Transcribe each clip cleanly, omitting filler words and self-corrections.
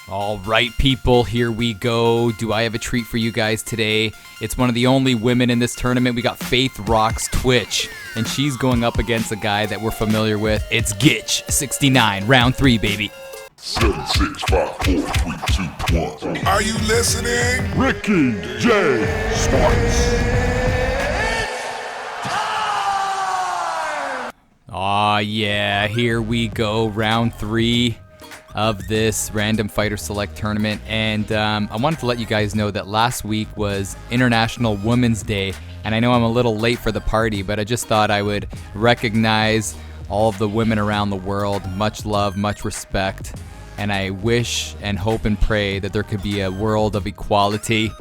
All right, people, here we go. Do I have a treat for you guys today? It's one of the only women in this tournament. We got Faith Rox Twitch, and she's going up against a guy that we're familiar with. It's Gitch, 69, round 3, baby. 7, 6, 5, 4, 3, 2, 1. Are you listening? Ricky J. Sports. Aw, yeah, here we go, round 3 of this Random Fighter Select tournament. And I wanted to let you guys know that last week was International Women's Day, and I know I'm a little late for the party, but I just thought I would recognize all of the women around the world. Much love, much respect, and I wish and hope and pray that there could be a world of equality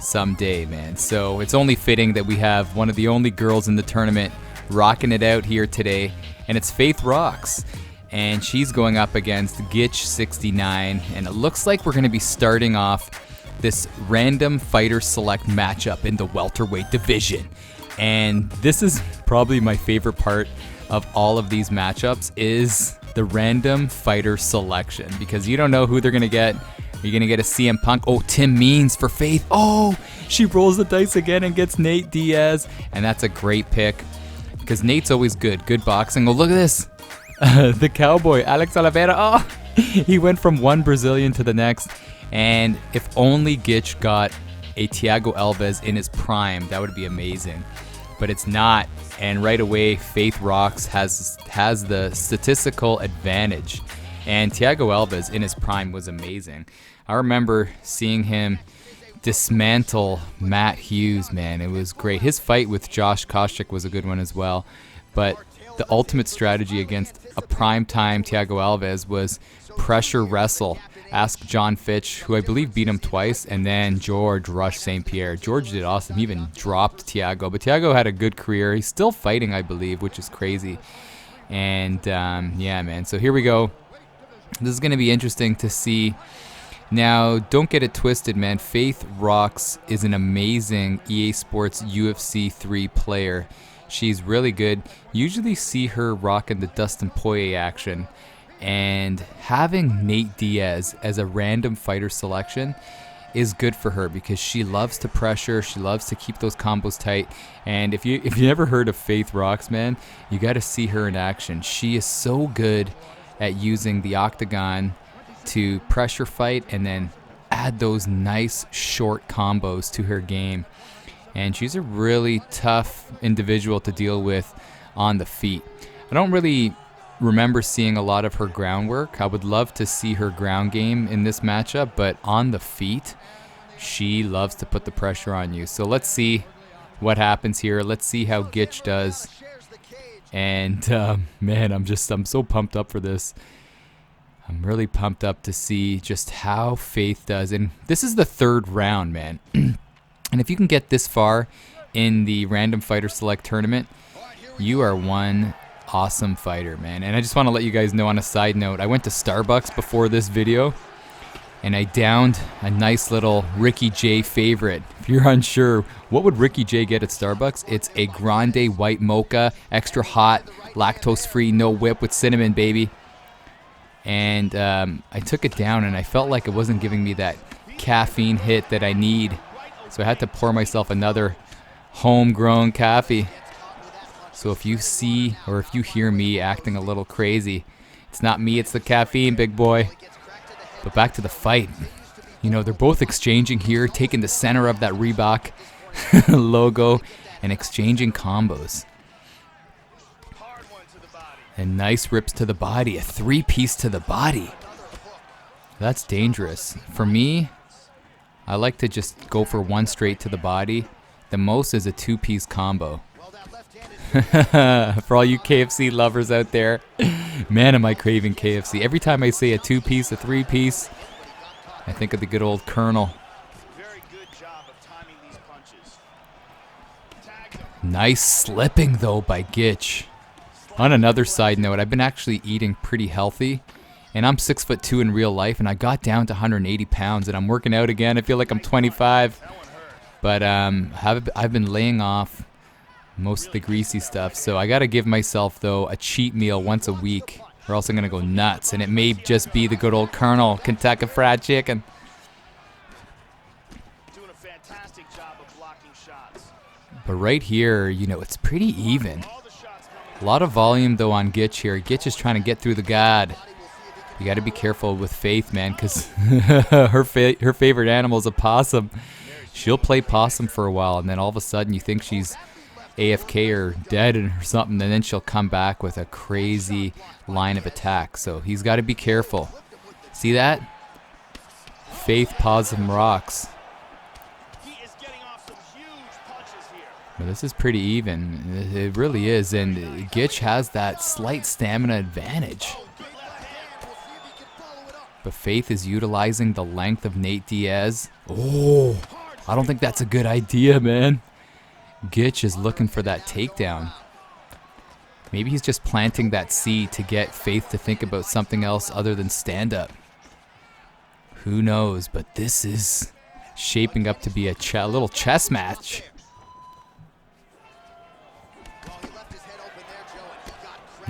someday, man. So it's only fitting that we have one of the only girls in the tournament rocking it out here today, and it's Faith Rox, and she's going up against Gitch 69, and it looks like we're going to be starting off this Random Fighter Select matchup in the welterweight division. And this is probably my favorite part of all of these matchups, is the Random Fighter Selection, because you don't know who they're going to get. You're going to get a CM Punk. Oh, Tim Means for Faith. Oh, she rolls the dice again and gets Nate Diaz, and that's a great pick because Nate's always good boxing. Oh, look at this. The cowboy, Alex Oliveira. Oh, he went from one Brazilian to the next. And if only Gitch got a Thiago Alves in his prime, that would be amazing. But it's not. And right away, Faith Rox has the statistical advantage. And Thiago Alves in his prime was amazing. I remember seeing him dismantle Matt Hughes, man. It was great. His fight with Josh Koscheck was a good one as well. But the ultimate strategy against a primetime Thiago Alves was pressure wrestle. Ask John Fitch, who I believe beat him twice, and then George Rush St. Pierre. George did awesome. He even dropped Thiago. But Thiago had a good career. He's still fighting, I believe, which is crazy. And yeah, man. So here we go. This is going to be interesting to see. Now, don't get it twisted, man. Faith Rox is an amazing EA Sports UFC 3 player. She's really good. Usually see her rocking the Dustin Poirier action. And having Nate Diaz as a Random Fighter Selection is good for her because she loves to pressure. She loves to keep those combos tight. And if you never heard of Faith Rox, man, you got to see her in action. She is so good at using the Octagon to pressure fight and then add those nice short combos to her game. And she's a really tough individual to deal with on the feet. I don't really remember seeing a lot of her groundwork. I would love to see her ground game in this matchup, but on the feet, she loves to put the pressure on you. So let's see what happens here. Let's see how Gitch does. And man, I'm so pumped up for this. I'm really pumped up to see just how Faith does. And this is the third round, man. And if you can get this far in the Random Fighter Select tournament, you are one awesome fighter, man. And I just want to let you guys know on a side note, I went to Starbucks before this video, and I downed a nice little Ricky J favorite. If you're unsure, what would Ricky J get at Starbucks? It's a grande white mocha, extra hot, lactose-free, no whip with cinnamon, baby. And I took it down, and I felt like it wasn't giving me that caffeine hit that I need. So I had to pour myself another homegrown coffee. So if you see or if you hear me acting a little crazy, it's not me, it's the caffeine, big boy. But back to the fight. You know, they're both exchanging here, taking the center of that Reebok logo and exchanging combos. And nice rips to the body, a 3-piece to the body. That's dangerous. For me, I like to just go for one straight to the body. The most is a 2-piece combo. For all you KFC lovers out there, man, am I craving KFC. Every time I say a 2-piece, a 3-piece, I think of the good old Colonel. Nice slipping, though, by Gitch. On another side note, I've been actually eating pretty healthy, and I'm 6'2" in real life, and I got down to 180 pounds, and I'm working out again. I feel like I'm 25, but I've been laying off most of the greasy stuff, so I got to give myself, though, a cheat meal once a week or else I'm going to go nuts. And it may just be the good old Colonel Kentucky Fried Chicken. Doing a fantastic job of blocking shots. But right here, you know, it's pretty even. A lot of volume, though, on Gitch here. Gitch is trying to get through the guard. You got to be careful with Faith, man, because her favorite animal is a possum. She'll play possum for a while, and then all of a sudden you think she's AFK or dead or something, and then she'll come back with a crazy line of attack. So he's got to be careful. See that? Faith Possum rocks. Well, this is pretty even. It really is, and Gitch has that slight stamina advantage. But Faith is utilizing the length of Nate Diaz. Oh, I don't think that's a good idea, man. Gitch is looking for that takedown. Maybe he's just planting that seed to get Faith to think about something else other than stand-up. Who knows, but this is shaping up to be a little chess match.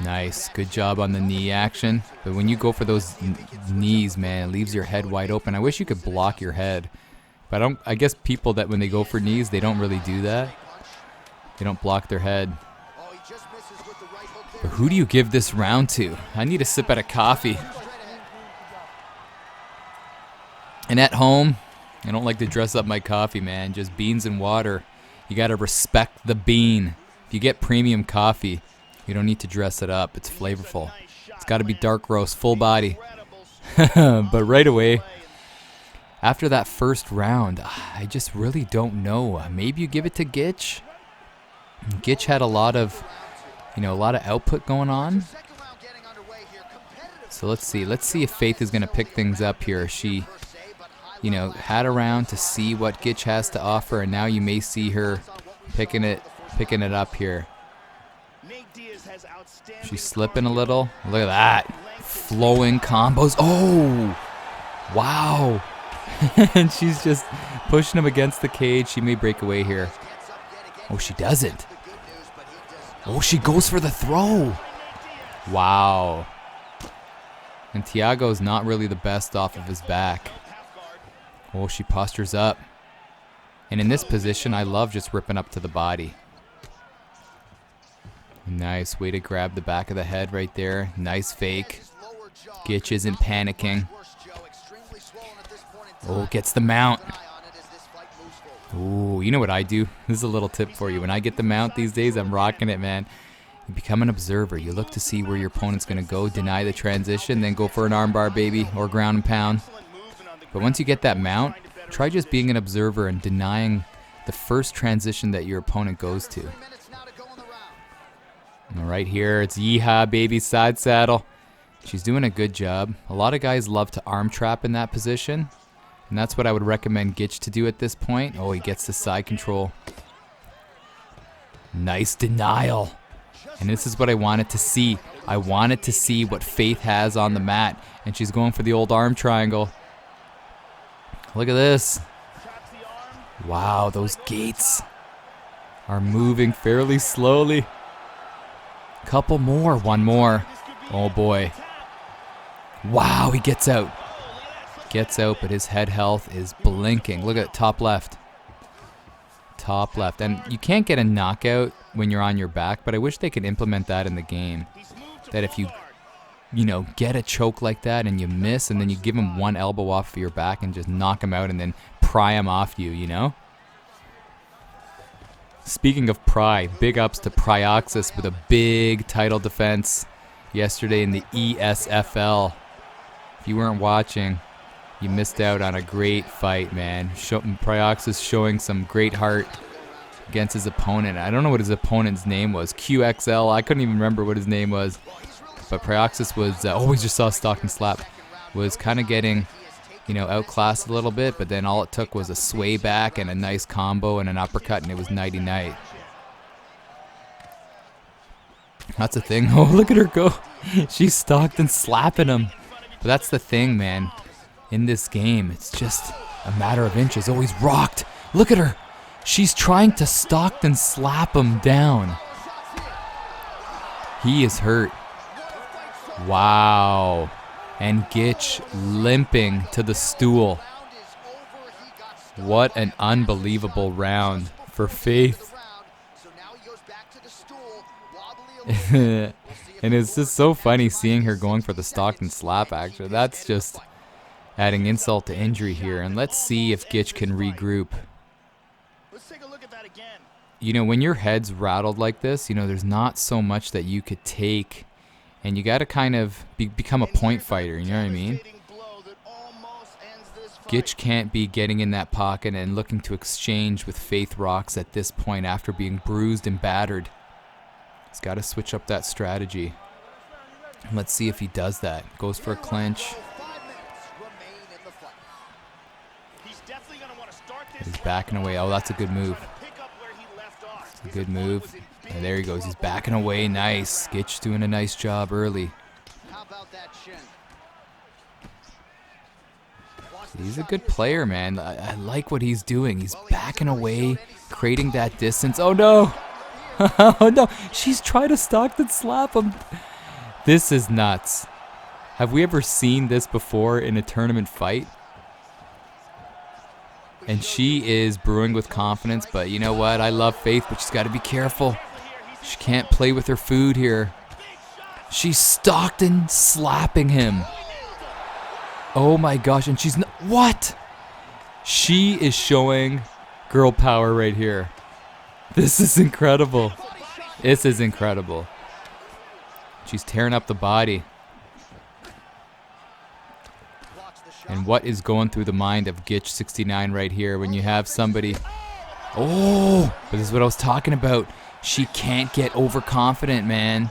Nice, good job on the knee action. But when you go for those knees, man, it leaves your head wide open. I wish you could block your head. But I guess people that when they go for knees, they don't really do that. They don't block their head. But who do you give this round to? I need a sip out of coffee. And at home, I don't like to dress up my coffee, man. Just beans and water. You got to respect the bean. If you get premium coffee, you don't need to dress it up. It's flavorful. It's got to be dark roast, full body. But right away, after that first round, I just really don't know. Maybe you give it to Gitch. Gitch had a lot of output going on. So let's see. Let's see if Faith is going to pick things up here. She, had a round to see what Gitch has to offer, and now you may see her picking it up here. She's slipping a little. Look at that. Flowing combos. Oh! Wow. And she's just pushing him against the cage. She may break away here. Oh, she doesn't. Oh, she goes for the throw. Wow. And Tiago's not really the best off of his back. Oh, she postures up. And in this position, I love just ripping up to the body. Nice way to grab the back of the head right there. Nice fake. Gitch isn't panicking. Oh, gets the mount. Ooh, you know what I do? This is a little tip for you. When I get the mount these days, I'm rocking it, man. You become an observer. You look to see where your opponent's going to go, deny the transition, then go for an armbar, baby, or ground and pound. But once you get that mount, try just being an observer and denying the first transition that your opponent goes to. All right, here, it's yeehaw, baby, side saddle. She's doing a good job. A lot of guys love to arm trap in that position, and that's what I would recommend Gitch to do at this point. Oh, he gets the side control. Nice denial. And this is what I wanted to see. I wanted to see what Faith has on the mat, and she's going for the old arm triangle. Look at this. Wow, those gates are moving fairly slowly. Couple more, one more. Oh boy. Wow, he gets out. Gets out, but his head health is blinking. Look at top left. Top left. And you can't get a knockout when you're on your back, but I wish they could implement that in the game. That if you get a choke like that and you miss, and then you give him one elbow off of your back and just knock him out and then pry him off you, Speaking of pry, big ups to Pryoxis with a big title defense yesterday in the ESFL. If you weren't watching, you missed out on a great fight, man. Pryoxis showing some great heart against his opponent. I don't know what his opponent's name was. QXL, I couldn't even remember what his name was. But Pryoxis was, always just saw stock and slap, was kind of getting, outclassed a little bit, but then all it took was a sway back and a nice combo and an uppercut, and it was nighty-night. That's the thing. Oh, look at her go. She's stalked and slapping him. But that's the thing, man. In this game, it's just a matter of inches. Oh, he's rocked. Look at her. She's trying to stalk and slap him down. He is hurt. Wow. And Gitch limping to the stool. What an unbelievable round for Faith. And it's just so funny seeing her going for the Stockton slap, actually. That's just adding insult to injury here. And let's see if Gitch can regroup. Let's take a look at that again. You know, when your head's rattled like this, you know, there's not so much that you could take. And you got to kind of become a point fighter, you know what I mean? Gitch can't be getting in that pocket and looking to exchange with Faith Rox at this point after being bruised and battered. He's got to switch up that strategy. Let's see if he does that. Goes for a clinch. He's backing away. Oh, that's a good move. It's a good move. And there he goes. He's backing away. Nice. Gitch doing a nice job early. He's a good player, man. I like what he's doing. He's backing away, creating that distance. Oh, no. Oh, no. She's trying to Stockton slap him. This is nuts. Have we ever seen this before in a tournament fight? And she is brewing with confidence, but you know what? I love Faith, but she's got to be careful. She can't play with her food here. She's Stockton slapping him. Oh my gosh, and she's what? She is showing girl power right here. This is incredible. This is incredible. She's tearing up the body. And what is going through the mind of Gitch 69 right here when you have somebody... Oh, but this is what I was talking about. She can't get overconfident, man.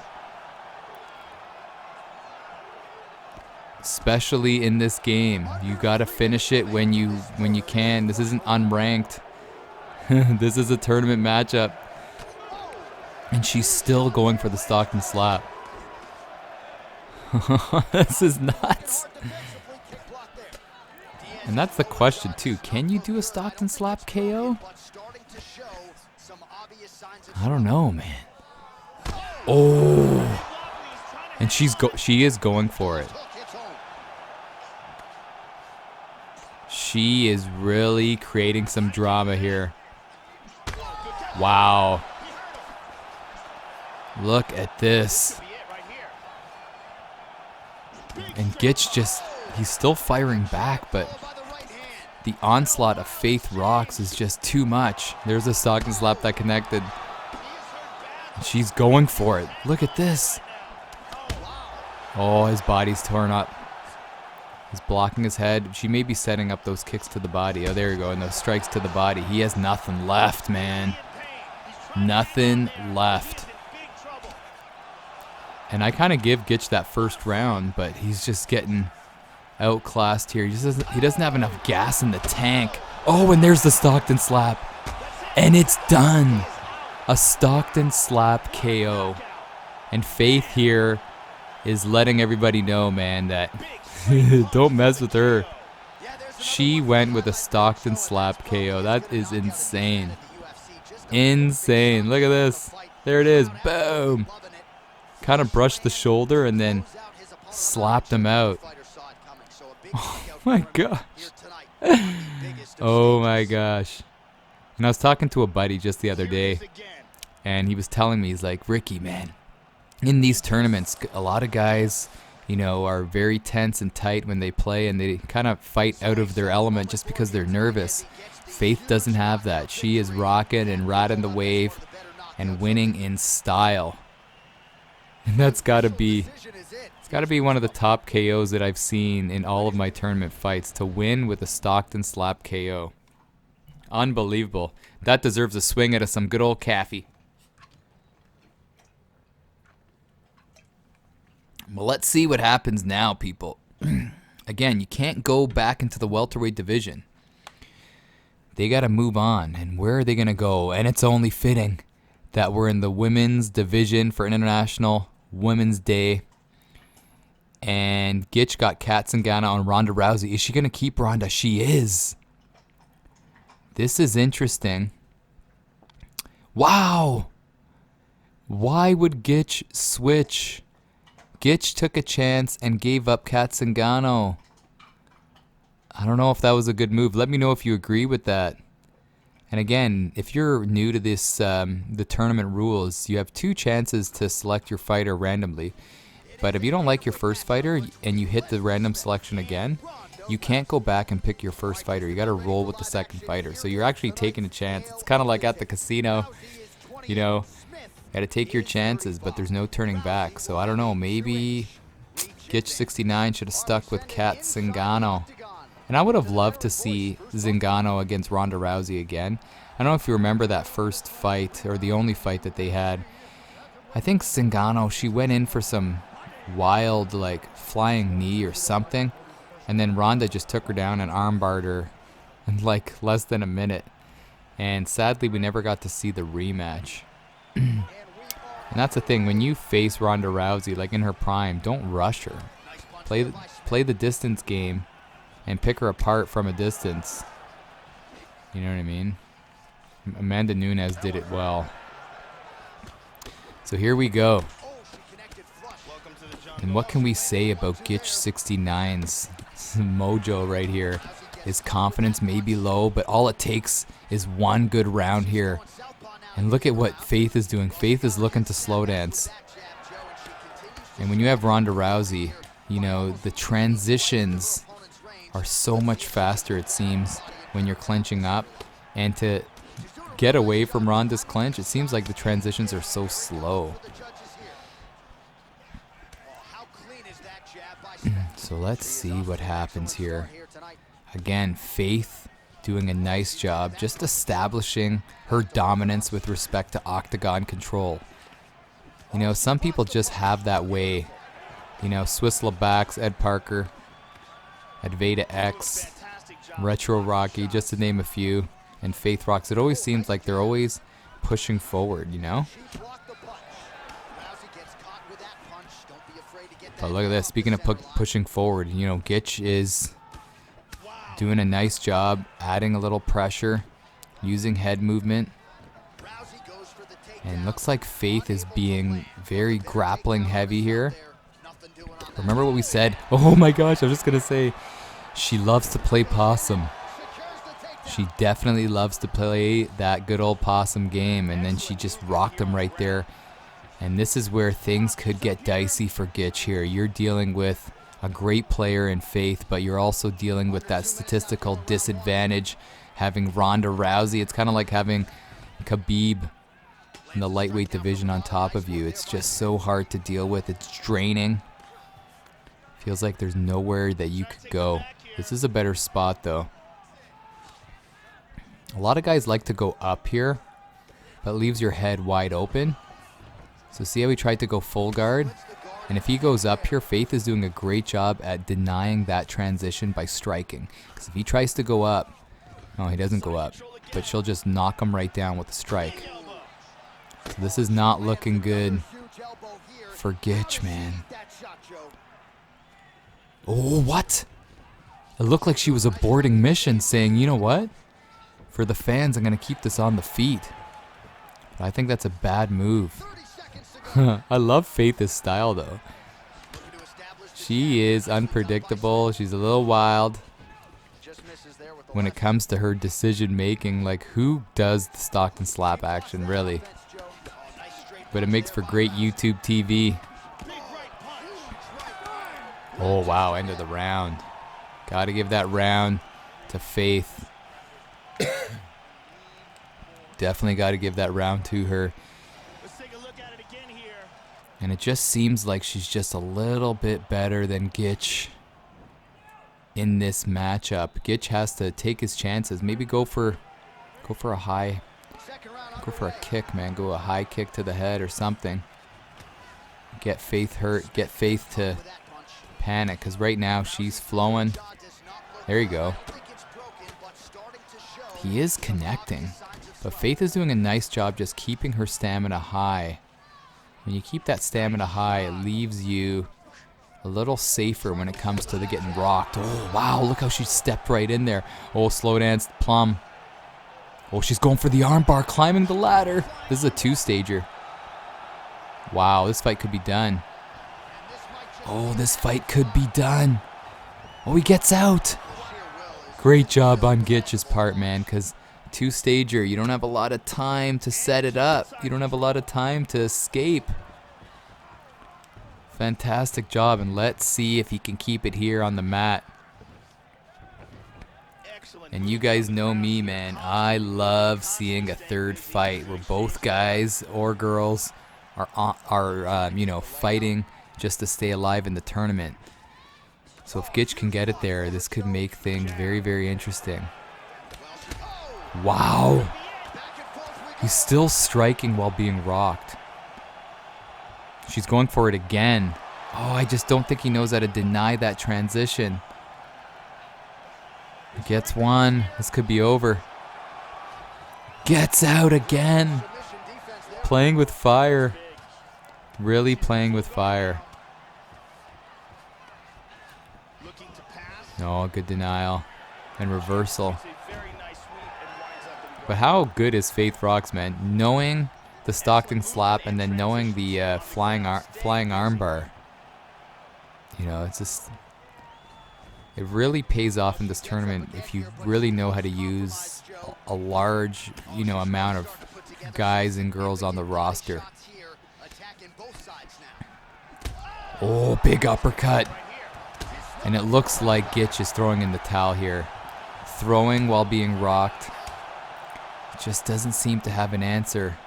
Especially in this game. You gotta finish it when you can. This isn't unranked. This is a tournament matchup. And she's still going for the Stockton slap. This is nuts. And that's the question too. Can you do a Stockton slap KO? I don't know, man. Oh. And she is going for it. She is really creating some drama here. Wow. Look at this. And Gitch he's still firing back, but the onslaught of Faith Rox is just too much. There's a Stockton slap that connected. She's going for it. Look at this. Oh, his body's torn up. He's blocking his head. She may be setting up those kicks to the body. Oh, there you go. And those strikes to the body. He has nothing left, man. Nothing left. And I kind of give Gitch that first round, but he's just getting outclassed here. He doesn't have enough gas in the tank. Oh, and there's the Stockton slap. And it's done. A Stockton slap KO. And Faith here is letting everybody know, man, that don't mess with her. She went with a Stockton slap KO. That is insane. Insane. Look at this. There it is. Boom. Kind of brushed the shoulder and then slapped him out. Oh my gosh. Oh my gosh. And I was talking to a buddy just the other day, and he was telling me, he's like, Ricky, man, in these tournaments, a lot of guys, you know, are very tense and tight when they play, and they kind of fight out of their element just because they're nervous. Faith doesn't have that. She is rocking and riding the wave and winning in style. And that's got to be, it's got to be one of the top KOs that I've seen in all of my tournament fights, to win with a Stockton slap KO. Unbelievable. That deserves a swing at some good old Caffey. Well, let's see what happens now, people. Again, you can't go back into the welterweight division. They got to move on. And where are they going to go? And it's only fitting that we're in the women's division for International Women's Day. And Gitch got Katzengana on Ronda Rousey. Is she going to keep Ronda? She is. This is interesting. Wow. Why would Gitch switch Gitch took a chance and gave up Kat Zingano. I don't know if that was a good move. Let me know if you agree with that. And again, if you're new to this, the tournament rules, you have 2 chances to select your fighter randomly. But if you don't like your first fighter and you hit the random selection again, you can't go back and pick your first fighter. You got to roll with the second fighter. So you're actually taking a chance. It's kind of like at the casino, you know, got to take your chances, but there's no turning back. So I don't know, maybe Gitch 69 should have stuck with Kat Zingano. And I would have loved to see Zingano against Ronda Rousey again. I don't know if you remember that first fight, or the only fight that they had. I think Zingano, she went in for some wild, like, flying knee or something. And then Ronda just took her down and armbarred her in, like, less than a minute. And sadly, we never got to see the rematch. And that's the thing, when you face Ronda Rousey, like in her prime, don't rush her. Play the distance game. And pick her apart from a distance. You know what I mean? Amanda Nunes did it well. So here we go. And what can we say about Gitch 69's mojo right here? His confidence may be low, but all it takes is one good round here. And look at what Faith is doing. Faith is looking to slow dance. And when you have Ronda Rousey, you know, the transitions are so much faster, it seems, when you're clenching up. And to get away from Ronda's clench, it seems like the transitions are so slow. So let's see what happens here. Again, Faith doing a nice job just establishing her dominance with respect to Octagon control. You know, some people just have that way. You know, Swiss LeBax, Ed Parker, Advaita X, Retro Rocky, just to name a few, and Faith Rox. It always seems like they're always pushing forward, you know? But look at this. Speaking of pushing forward, you know, Gitch is doing a nice job, adding a little pressure, using head movement. And looks like Faith is being very grappling heavy here. Remember what we said? Oh my gosh, I was just going to say, she loves to play possum. She definitely loves to play that good old possum game. And then she just rocked him right there. And this is where things could get dicey for Gitch here. You're dealing with a great player in Faith, but you're also dealing with that statistical disadvantage. Having Ronda Rousey, it's kind of like having Khabib in the lightweight division on top of you. It's just so hard to deal with. It's draining. Feels like there's nowhere that you could go. This is a better spot, though. A lot of guys like to go up here, but it leaves your head wide open. So see how he tried to go full guard? And if he goes up here, Faith is doing a great job at denying that transition by striking. Because if he tries to go up, no, he doesn't go up, but she'll just knock him right down with a strike. So this is not looking good for Gitch, man. Oh, what? It looked like she was aborting mission, saying, you know what? For the fans, I'm going to keep this on the feet. But I think that's a bad move. I love Faith's style, though. She is unpredictable. She's a little wild when it comes to her decision making. Like, who does the Stockton slap action, really? But it makes for great YouTube TV. Oh, wow, end of the round. Got to give that round to Faith. Definitely got to give that round to her. And it just seems like she's just a little bit better than Gitch in this matchup. Gitch has to take his chances. Maybe go for a high, go for a kick, man. Go a high kick to the head or something. Get Faith hurt. Get Faith to panic, because right now she's flowing. There you go. He is connecting, but Faith is doing a nice job just keeping her stamina high. When you keep that stamina high, it leaves you a little safer when it comes to the getting rocked. Oh, wow, look how she stepped right in there. Oh, slow dance, plum. Oh, she's going for the armbar, climbing the ladder. This is a two-stager. Wow, this fight could be done. Oh, this fight could be done. Oh, he gets out. Great job on Gitch's part, man, because two-stager, you don't have a lot of time to set it up. You don't have a lot of time to escape. Fantastic job, and let's see if he can keep it here on the mat. And you guys know me, man. I love seeing a third fight where both guys or girls are you know, fighting just to stay alive in the tournament. So if Gitch can get it there, this could make things very, very interesting. Wow. He's still striking while being rocked. She's going for it again. Oh, I just don't think he knows how to deny that transition. Gets one. This could be over. Gets out again. Playing with fire. Really playing with fire. No, good denial. And reversal. But how good is Faith Rox, man? Knowing the Stockton slap and then knowing the flying armbar. You know, it's just... It really pays off in this tournament if you really know how to use a large, you know, amount of guys and girls on the roster. Oh, big uppercut. And it looks like Gitch is throwing in the towel here. Throwing while being rocked. Just doesn't seem to have an answer.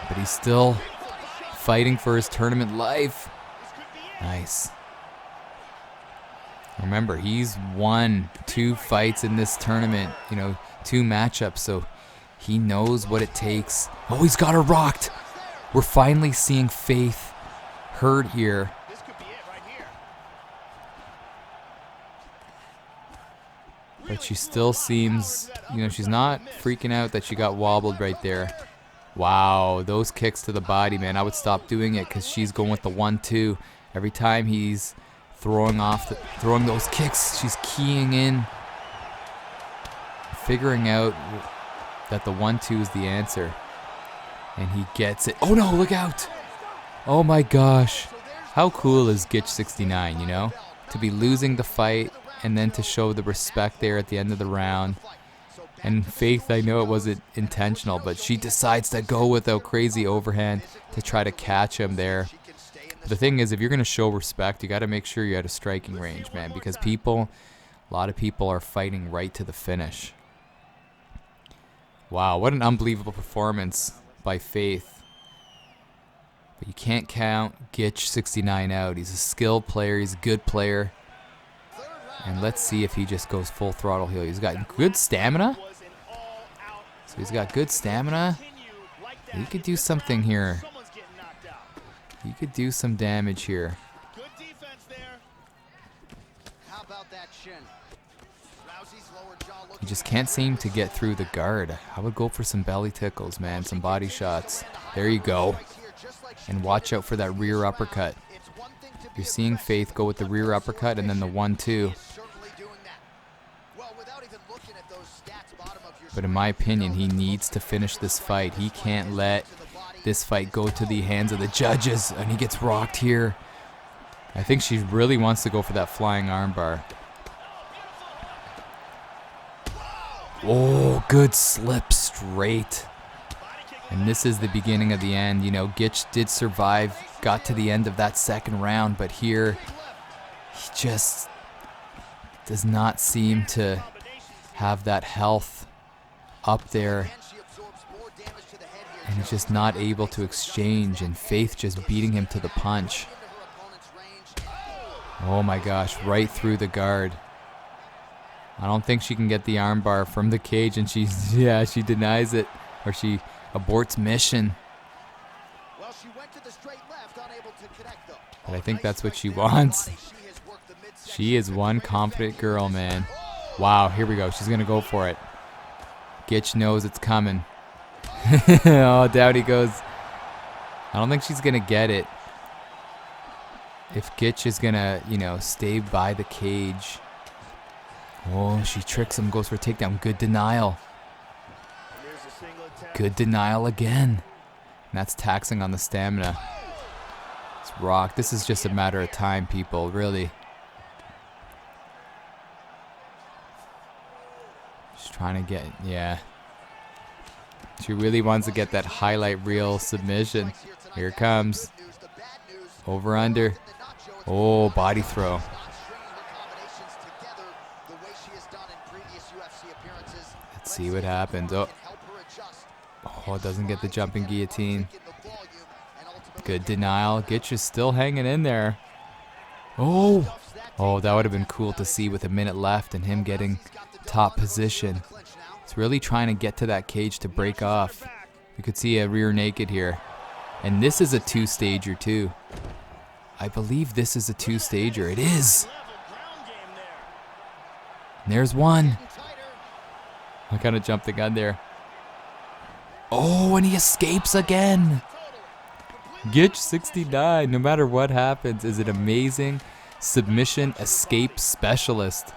But he's still fighting for his tournament life. Nice. Remember, he's won 2 fights in this tournament, you know, 2 matchups, so he knows what it takes. Oh, he's got her rocked. We're finally seeing Faith hurt here. But she still seems, you know, she's not freaking out that she got wobbled right there. Wow, those kicks to the body, man. I would stop doing it because she's going with the 1-2. Every time he's throwing those kicks, she's keying in, figuring out that the 1-2 is the answer. And he gets it. Oh no, look out! Oh my gosh. How cool is Gitch 69, you know? To be losing the fight and then to show the respect there at the end of the round. And Faith, I know it wasn't intentional, but she decides to go with a crazy overhand to try to catch him there. But the thing is, if you're going to show respect, you got to make sure you're at a striking range, man, because a lot of people are fighting right to the finish. Wow, what an unbelievable performance by Faith. But you can't count Gitch 69 out. He's a skilled player. He's a good player. And let's see if he just goes full throttle here. He's got good stamina. So he's got good stamina. He could do something here. He could do some damage here. He just can't seem to get through the guard. I would go for some belly tickles, man. Some body shots. There you go. And watch out for that rear uppercut. You're seeing Faith go with the rear uppercut and then the 1-2. But in my opinion, he needs to finish this fight. He can't let this fight go to the hands of the judges. And he gets rocked here. I think she really wants to go for that flying armbar. Oh, good slip straight. And this is the beginning of the end. You know, Gitch did survive, got to the end of that second round, but here he just does not seem to have that health up there. And he's just not able to exchange, and Faith just beating him to the punch. Oh my gosh, right through the guard. I don't think she can get the armbar from the cage, and she denies it, or she aborts mission. But I think that's what she wants. She is one confident girl, man. Wow, here we go. She's going to go for it. Gitch knows it's coming. Oh, down he goes. I don't think she's going to get it. If Gitch is going to, you know, stay by the cage. Oh, she tricks him, goes for a takedown. Good denial. Good denial again. And that's taxing on the stamina. It's rock. This is just a matter of time, people, really. Just trying to get, yeah. She really wants to get that highlight reel submission. Here it comes. Over under. Oh, body throw. Let's see what happens. Oh, doesn't get the jumping guillotine. Good denial. Gitch is still hanging in there. Oh, that would have been cool to see with a minute left and him getting top position. It's really trying to get to that cage to break off. You could see a rear naked here. And this is a two-stager too. I believe this is a two-stager. It is. And there's one. I kind of jumped the gun there. Oh, and he escapes again. Gitch 69, no matter what happens, is an amazing submission escape specialist.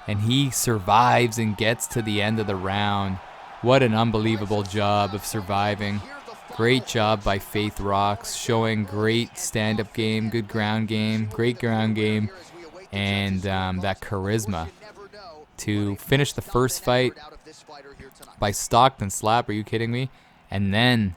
And he survives and gets to the end of the round. What an unbelievable job of surviving. Great job by Faith Rox, showing great stand-up game, good ground game, great ground game, and that charisma to finish the first fight by Stockton slap. Are you kidding me? And then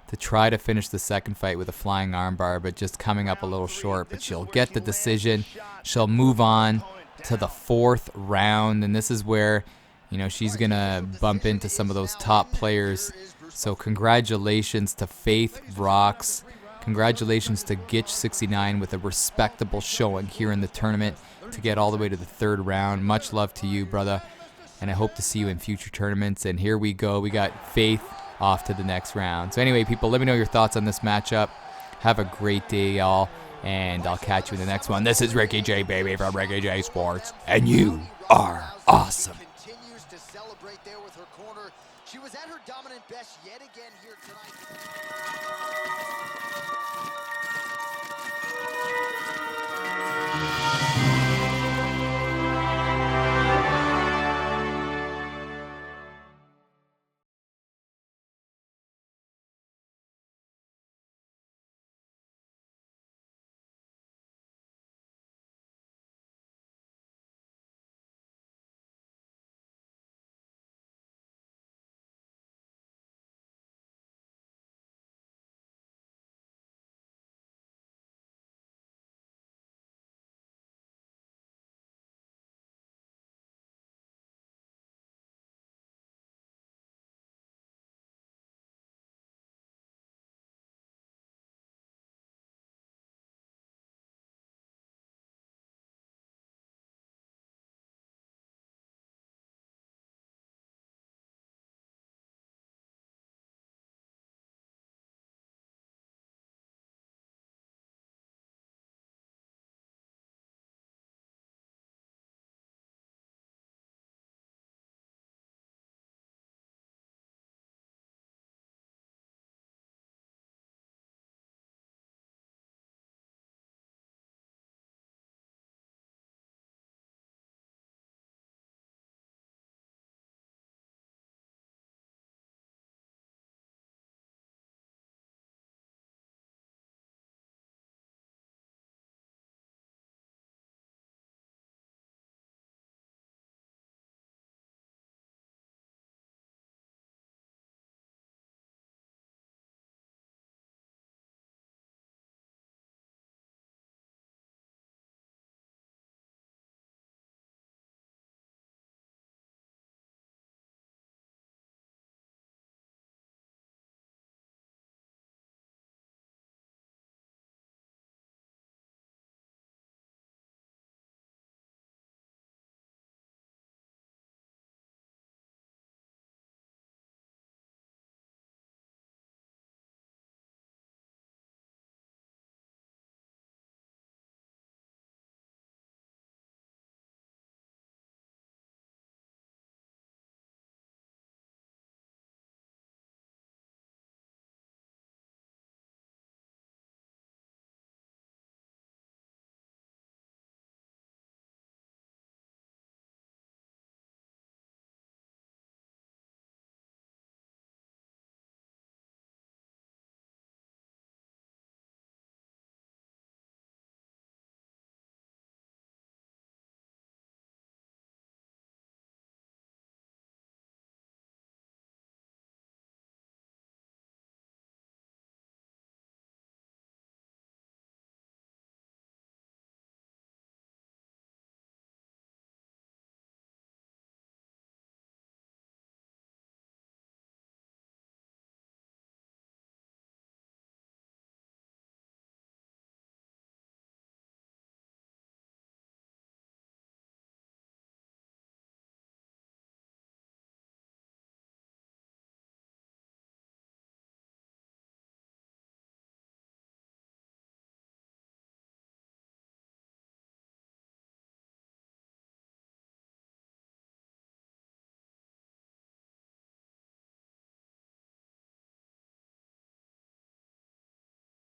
to try to finish the second fight with a flying armbar, but just coming up a little short. But she'll get the decision. She'll move on to the fourth round, and this is where, you know, she's gonna bump into some of those top players. So congratulations to Faith Rox. Congratulations to Gitch 69 with a respectable showing here in the tournament to get all the way to the third round. Much love to you, brother, and I hope to see you in future tournaments. And here we go. We got Faith off to the next round. So anyway, people, let me know your thoughts on this matchup. Have a great day, y'all, and I'll catch you in the next one. This is Ricky J, baby, from Ricky J Sports, and you are awesome. Continues to celebrate there with her corner. She was at her dominant best yet again here tonight.